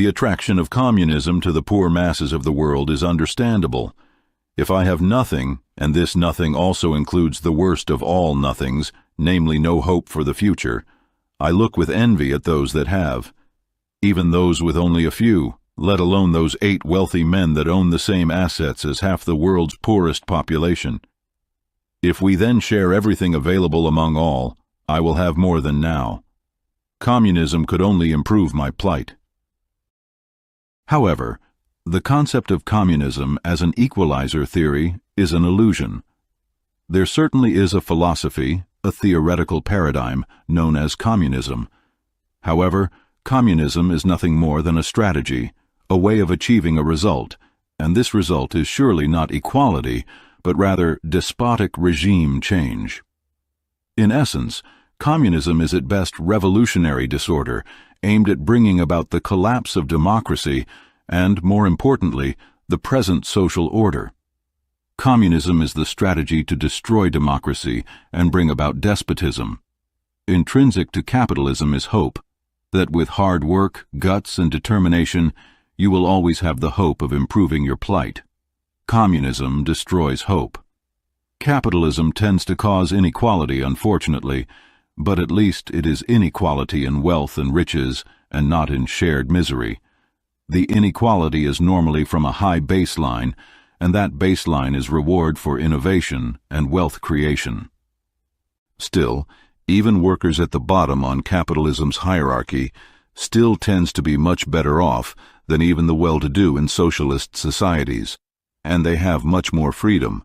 The attraction of communism to the poor masses of the world is understandable. If I have nothing, and this nothing also includes the worst of all nothings, namely no hope for the future, I look with envy at those that have. Even those with only a few, let alone those 8 wealthy men that own the same assets as half the world's poorest population. If we then share everything available among all, I will have more than now. Communism could only improve my plight. However, the concept of communism as an equalizer theory is an illusion. There certainly is a philosophy, a theoretical paradigm, known as communism. However, communism is nothing more than a strategy, a way of achieving a result, and this result is surely not equality, but rather despotic regime change. In essence, communism is at best revolutionary disorder, aimed at bringing about the collapse of democracy and, more importantly, the present social order. Communism is the strategy to destroy democracy and bring about despotism. Intrinsic to capitalism is hope, that with hard work, guts, and determination, you will always have the hope of improving your plight. Communism destroys hope. Capitalism tends to cause inequality, unfortunately, but at least it is inequality in wealth and riches and not in shared misery. The inequality is normally from a high baseline, and that baseline is reward for innovation and wealth creation. Still, even workers at the bottom on capitalism's hierarchy still tends to be much better off than even the well-to-do in socialist societies, and they have much more freedom.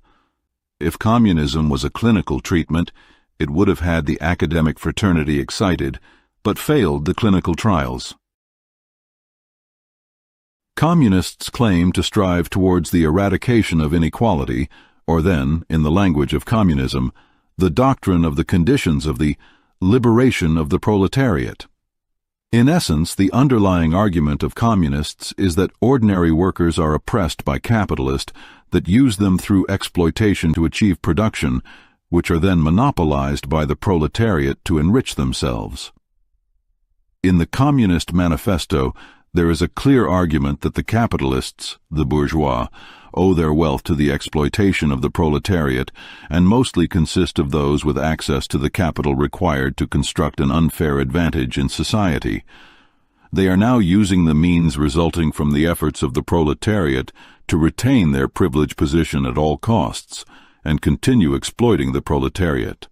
If communism was a clinical treatment, it would have had the academic fraternity excited, but failed the clinical trials. Communists claim to strive towards the eradication of inequality, or then, in the language of communism, the doctrine of the conditions of the liberation of the proletariat. In essence, the underlying argument of communists is that ordinary workers are oppressed by capitalists that use them through exploitation to achieve production, which are then monopolized by the proletariat to enrich themselves. In the Communist Manifesto, there is a clear argument that the capitalists, the bourgeois, owe their wealth to the exploitation of the proletariat and mostly consist of those with access to the capital required to construct an unfair advantage in society. They are now using the means resulting from the efforts of the proletariat to retain their privileged position at all costs and continue exploiting the proletariat.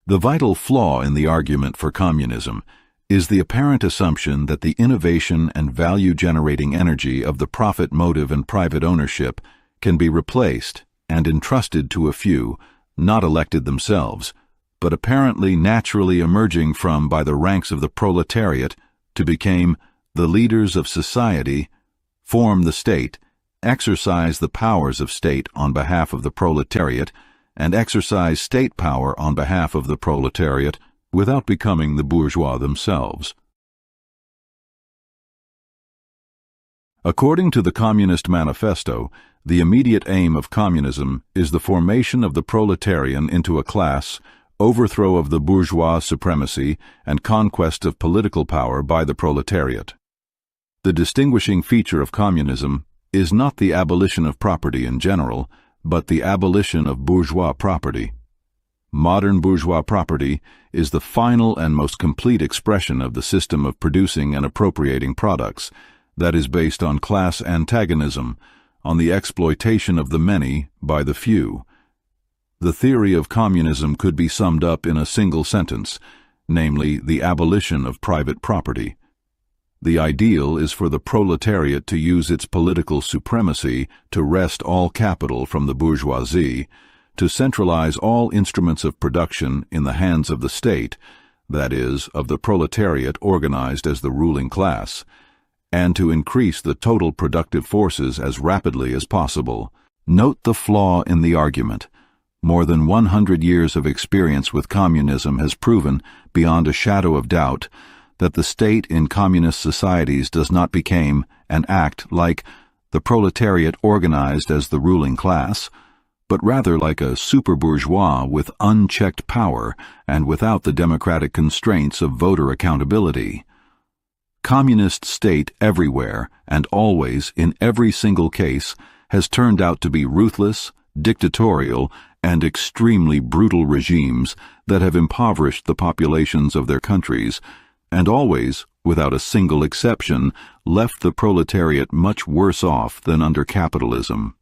The vital flaw in the argument for communism is the apparent assumption that the innovation and value-generating energy of the profit motive and private ownership can be replaced and entrusted to a few, not elected themselves, but apparently naturally emerging from by the ranks of the proletariat to become the leaders of society, form the state, exercise the powers of state on behalf of the proletariat, and exercise state power on behalf of the proletariat without becoming the bourgeois themselves. According to the Communist Manifesto, the immediate aim of communism is the formation of the proletarian into a class, overthrow of the bourgeois supremacy, and conquest of political power by the proletariat. The distinguishing feature of communism is not the abolition of property in general, but the abolition of bourgeois property. Modern bourgeois property is the final and most complete expression of the system of producing and appropriating products that is based on class antagonism, on the exploitation of the many by the few. The theory of communism could be summed up in a single sentence, namely the abolition of private property. The ideal is for the proletariat to use its political supremacy to wrest all capital from the bourgeoisie, to centralize all instruments of production in the hands of the state, that is, of the proletariat organized as the ruling class, and to increase the total productive forces as rapidly as possible. Note the flaw in the argument. More than 100 years of experience with communism has proven, beyond a shadow of doubt, that the state in communist societies does not become and act like the proletariat organized as the ruling class, but rather like a super-bourgeois with unchecked power and without the democratic constraints of voter accountability. communist state everywhere and always in every single case has turned out to be ruthless, dictatorial, and extremely brutal regimes that have impoverished the populations of their countries, and always, without a single exception, left the proletariat much worse off than under capitalism.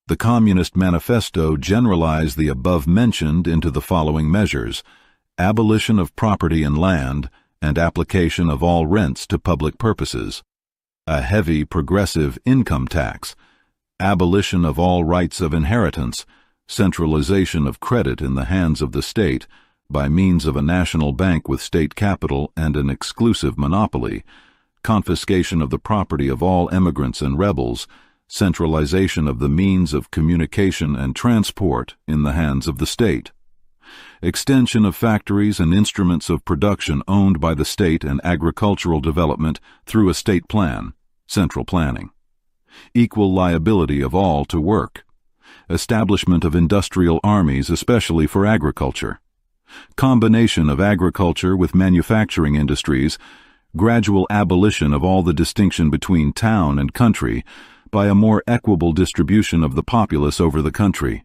The Communist Manifesto generalized the above-mentioned into the following measures: abolition of property and land, and application of all rents to public purposes, a heavy progressive income tax, abolition of all rights of inheritance, centralization of credit in the hands of the state by means of a national bank with state capital and an exclusive monopoly, confiscation of the property of all emigrants and rebels, centralization of the means of communication and transport in the hands of the state, extension of factories and instruments of production owned by the state and agricultural development through a state plan, central planning, equal liability of all to work, establishment of industrial armies especially for agriculture, combination of agriculture with manufacturing industries, gradual abolition of all the distinction between town and country by a more equitable distribution of the populace over the country,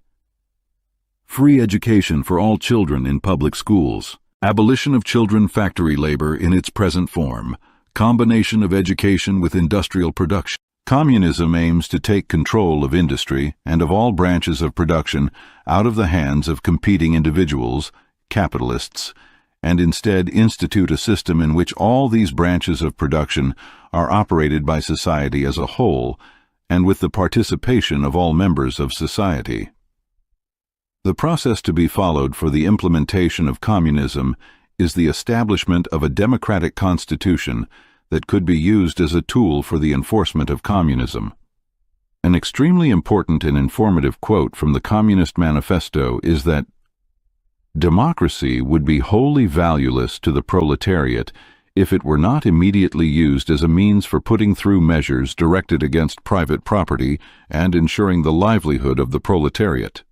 free education for all children in public schools, abolition of children factory labor in its present form, combination of education with industrial production. Communism aims to take control of industry and of all branches of production out of the hands of competing individuals, capitalists, and instead institute a system in which all these branches of production are operated by society as a whole and with the participation of all members of society. The process to be followed for the implementation of communism is the establishment of a democratic constitution that could be used as a tool for the enforcement of communism. An extremely important and informative quote from the Communist Manifesto is that democracy would be wholly valueless to the proletariat if it were not immediately used as a means for putting through measures directed against private property and ensuring the livelihood of the proletariat.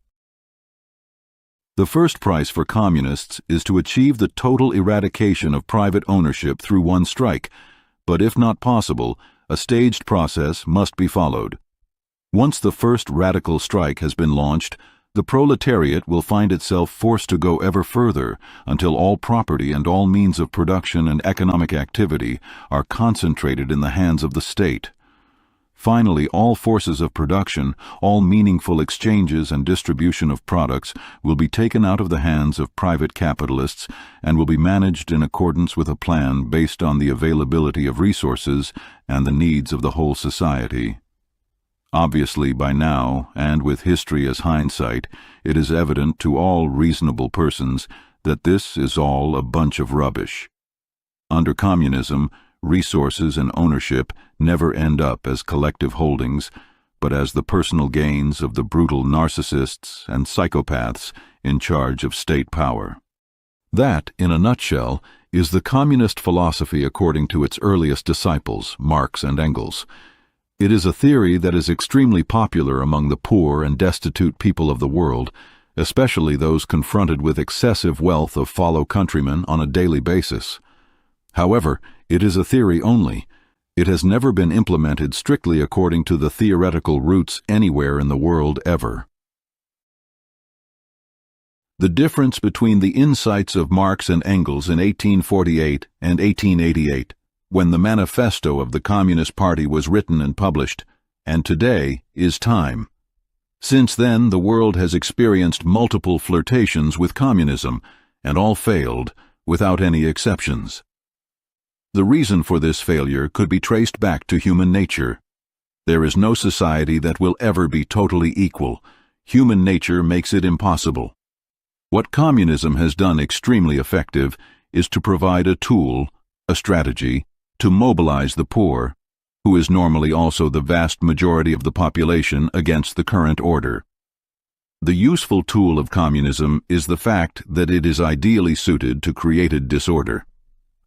The first price for communists is to achieve the total eradication of private ownership through one strike, but if not possible, a staged process must be followed. Once the first radical strike has been launched, the proletariat will find itself forced to go ever further until all property and all means of production and economic activity are concentrated in the hands of the state. Finally, all forces of production, all meaningful exchanges and distribution of products will be taken out of the hands of private capitalists and will be managed in accordance with a plan based on the availability of resources and the needs of the whole society. Obviously, by now, and with history as hindsight, it is evident to all reasonable persons that this is all a bunch of rubbish. Under communism, resources and ownership never end up as collective holdings, but as the personal gains of the brutal narcissists and psychopaths in charge of state power. That, in a nutshell, is the communist philosophy according to its earliest disciples, Marx and Engels. It is a theory that is extremely popular among the poor and destitute people of the world, especially those confronted with excessive wealth of fellow countrymen on a daily basis. However, it is a theory only. It has never been implemented strictly according to the theoretical routes anywhere in the world ever. The difference between the insights of Marx and Engels in 1848 and 1888, when the manifesto of the Communist Party was written and published, and today is time. Since then, the world has experienced multiple flirtations with communism, and all failed, without any exceptions. The reason for this failure could be traced back to human nature. There is no society that will ever be totally equal. Human nature makes it impossible. What communism has done extremely effective is to provide a tool, a strategy, to mobilize the poor, who is normally also the vast majority of the population, against the current order. The useful tool of communism is the fact that it is ideally suited to created disorder,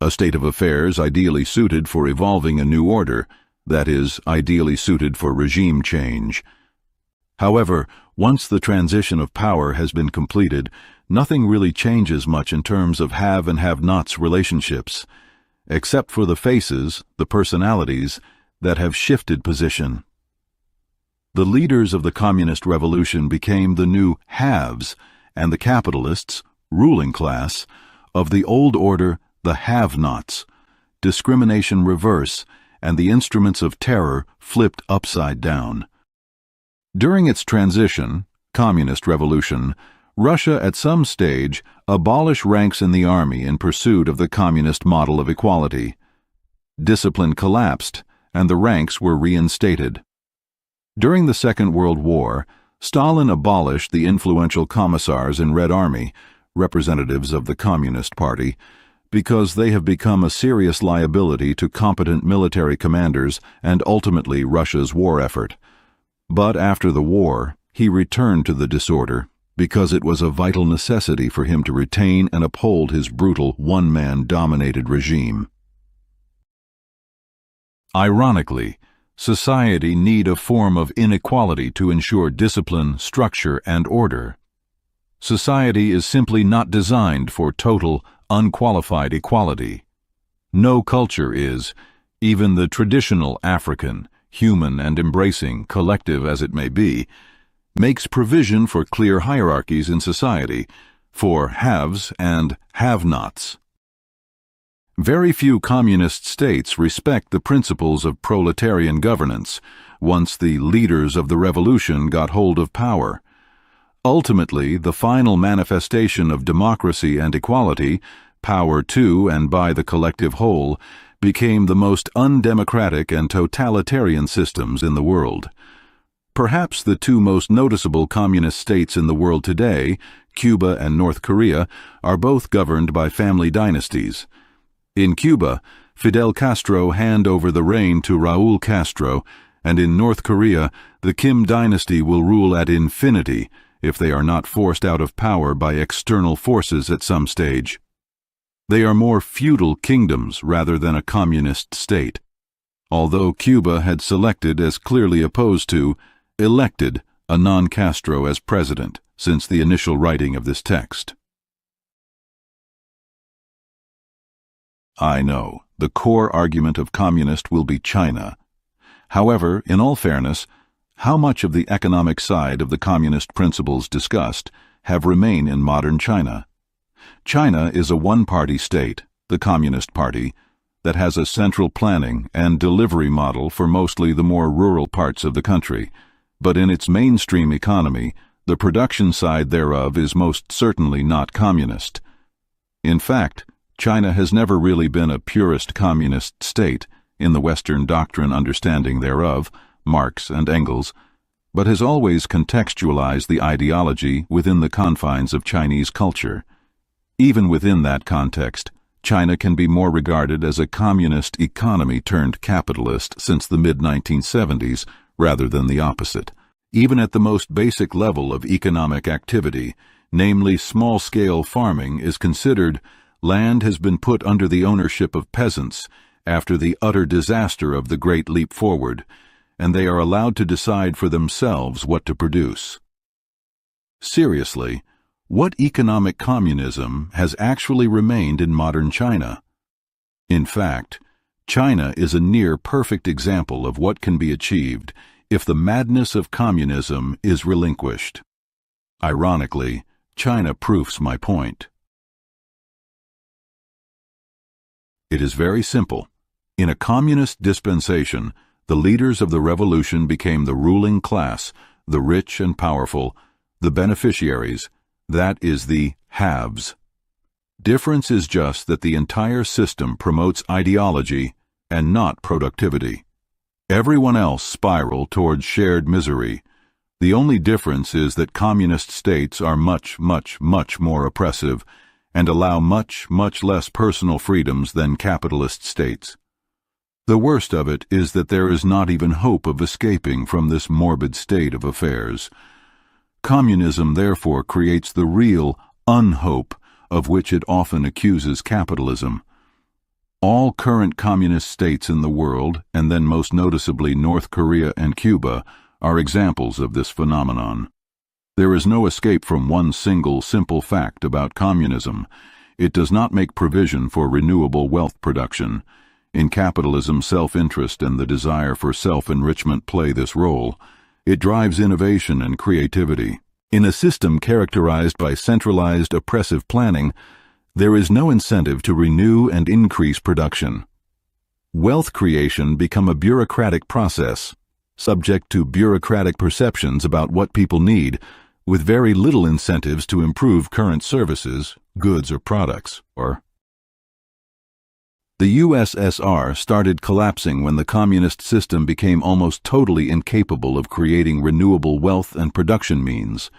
a state of affairs ideally suited for evolving a new order, that is, ideally suited for regime change. However, once the transition of power has been completed, nothing really changes much in terms of have and have-nots relationships. except for the faces, the personalities, that have shifted position. The leaders of the communist revolution became the new haves, and the capitalists, ruling class, of the old order the have-nots, discrimination reverse, and the instruments of terror flipped upside down. During its transition, communist revolution, Russia at some stage abolished ranks in the army in pursuit of the communist model of equality. Discipline collapsed, and the ranks were reinstated. During the Second World War, Stalin abolished the influential commissars in Red Army, representatives of the Communist Party, because they have become a serious liability to competent military commanders and ultimately Russia's war effort. But after the war, he returned to the disorder because it was a vital necessity for him to retain and uphold his brutal one-man-dominated regime. Ironically, society need a form of inequality to ensure discipline, structure, and order. Society is simply not designed for total, unqualified equality. No culture is, even the traditional African, human and embracing, collective as it may be, makes provision for clear hierarchies in society, for haves and have-nots. Very few communist states respect the principles of proletarian governance once the leaders of the revolution got hold of power. Ultimately, the final manifestation of democracy and equality, power to and by the collective whole, became the most undemocratic and totalitarian systems in the world. Perhaps the two most noticeable communist states in the world today, Cuba and North Korea, are both governed by family dynasties. In Cuba, Fidel Castro handed over the reign to Raúl Castro, and in North Korea, the Kim dynasty will rule at infinity if they are not forced out of power by external forces at some stage. They are more feudal kingdoms rather than a communist state, although Cuba had selected as clearly opposed to, elected a non-Castro as president since the initial writing of this text. I know, the core argument of communist will be China. However, in all fairness, how much of the economic side of the communist principles discussed have remained in modern China? China is a one-party state, the Communist Party, that has a central planning and delivery model for mostly the more rural parts of the country, but in its mainstream economy, the production side thereof is most certainly not communist. In fact, China has never really been a purist communist state, in the Western doctrine understanding thereof, Marx and Engels, but has always contextualized the ideology within the confines of Chinese culture. Even within that context, China can be more regarded as a communist economy turned capitalist since the mid-1970s, rather than the opposite. Even at the most basic level of economic activity, namely small-scale farming, is considered land has been put under the ownership of peasants after the utter disaster of the Great Leap Forward, and they are allowed to decide for themselves what to produce. Seriously, what economic communism has actually remained in modern China? In fact, China is a near-perfect example of what can be achieved if the madness of communism is relinquished. Ironically, China proves my point. It is very simple. In a communist dispensation, the leaders of the revolution became the ruling class, the rich and powerful, the beneficiaries, that is the haves. Difference is just that the entire system promotes ideology and not productivity. Everyone else spiral towards shared misery. The only difference is that communist states are much, much, much more oppressive and allow much, much less personal freedoms than capitalist states. The worst of it is that there is not even hope of escaping from this morbid state of affairs. Communism therefore creates the real unhope of which it often accuses capitalism. All current communist states in the world, and then most noticeably North Korea and Cuba, are examples of this phenomenon. There is no escape from one single simple fact about communism. it does not make provision for renewable wealth production. In capitalism, self-interest and the desire for self-enrichment play this role. It drives innovation and creativity. In a system characterized by centralized, oppressive planning, there is no incentive to renew and increase production. Wealth creation become a bureaucratic process, subject to bureaucratic perceptions about what people need, with very little incentives to improve current services, goods or products. The USSR started collapsing when the communist system became almost totally incapable of creating renewable wealth and production means.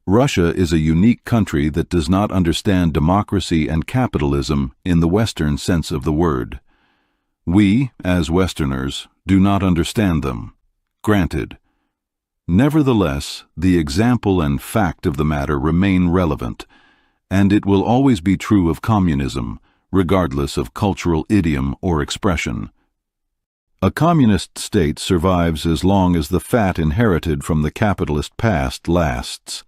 Russia is a unique country that does not understand democracy and capitalism in the Western sense of the word. We, as Westerners, do not understand them. Granted. Nevertheless, the example and fact of the matter remain relevant, and it will always be true of communism, regardless of cultural idiom or expression. A communist state survives as long as the fat inherited from the capitalist past lasts,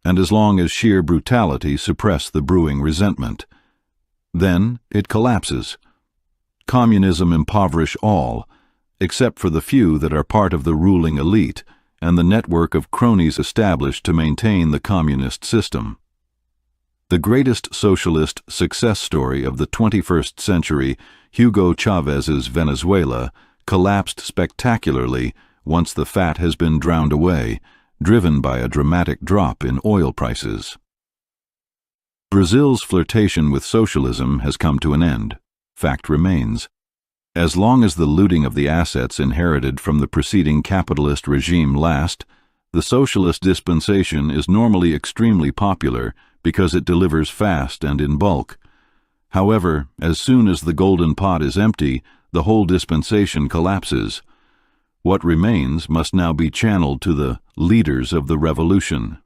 and as long as sheer brutality suppress the brewing resentment. Then it collapses. Communism impoverish all, except for the few that are part of the ruling elite and the network of cronies established to maintain the communist system. The greatest socialist success story of the 21st century, Hugo Chávez's Venezuela, collapsed spectacularly once the fat has been drowned away, driven by a dramatic drop in oil prices. Brazil's flirtation with socialism has come to an end. Fact remains. As long as the looting of the assets inherited from the preceding capitalist regime last, the socialist dispensation is normally extremely popular because it delivers fast and in bulk. However, as soon as the golden pot is empty, the whole dispensation collapses. What remains must now be channeled to the leaders of the revolution.